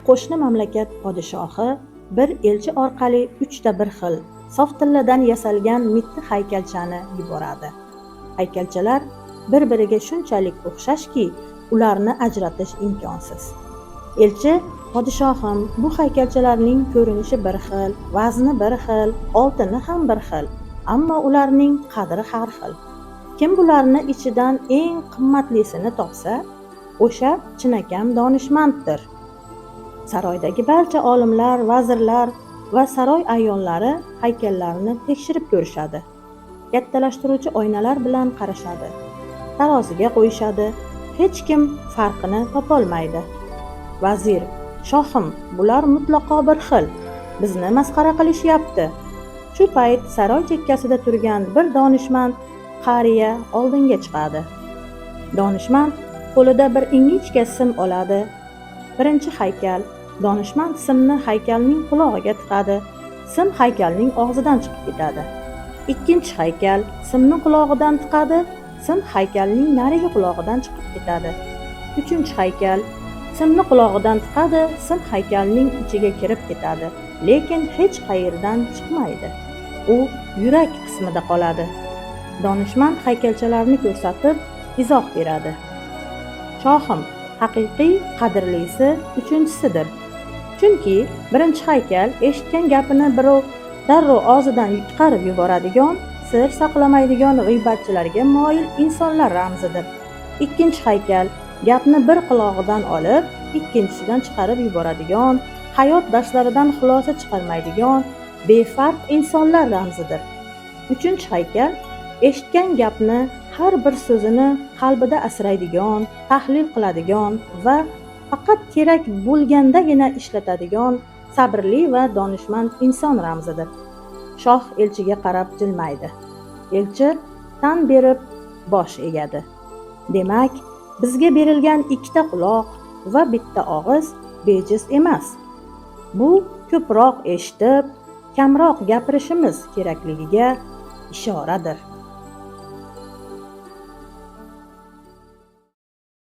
qo'shni mamlakat podshohi bir elchi orqali 3 ta bir xil sof tilladan yasalgan mitti haykalchani yuboradi. Haykalchalar bir-biriga shunchalik o'xshashki, ularni ajratish imkonsiz. Elchi: "Podshohim, bu haykalchalarning ko'rinishi bir xil, vazni bir xil, oltini ham bir xil, ammo ularning qadri har xil. Kim bularni ichidan eng qimmatlisini topsa, o'sha chinakam donishmanddir." Saroydagi barcha olimlar, vazirlar va saroy ayollari haykallarni tekshirib ko'rishadi. Kattalashtiruvchi oynalar bilan qarashadi. Taroziga qo'yishadi. Hech kim farqini topolmaydi. Vazir: "Shohim, bular mutlaqo bir xil. Bizni masxara qilishyapti." Shu payt saroy chekkasida turgan bir donishmand qariya oldinga chiqadi. Donishmand qo'lida bir ingichka sim oladi. Birinchi haykal. Donishmand simni haykalning qulog'iga tiqadi. Sim haykalning og'zidan chiqib ketadi. Ikkinchi haykal. Simni qulog'idan tiqadi. Sim haykalning narigi qulog'idan chiqib ketadi. Uchinchi haykal. Simni qulog'idan tiqadi. Sim haykalning ichiga kirib ketadi, lekin hech qayerdan chiqmaydi. U yurak qismida qoladi. Donishmand haykalchalarni ko'rsatib izoh beradi. "Shohim, haqiqiy qadrlisi uchinchisidir. Chunki birinchi haykal eshitgan gapini birov darrov og'zidan chiqarib yuboradigan, sir saqlamaydigan g'iybatchilarga moyil insonlar ramzidir. Ikkinchi haykal gapni bir qulog'idan olib, ikkinchisidan chiqarib yuboradigan, hayot darslaridan xulosa chiqarmaydigan, befarq insonlar ramzidir. Uchinchi haykal eshitgan gapni har bir so'zini qalbida asraydigan, tahlil qiladigan va faqat kerak bo'lgandagina ishlatadigan sabrli va donishmand inson ramzidir." Shoh elchiga qarab jilmaydi. Elchi tan berib bosh egadi. "Demak, bizga berilgan 2 ta quloq va 1 ta og'iz bejiz emas. Bu ko'proq eshitib, kamroq gapirishimiz kerakligiga ishoradir."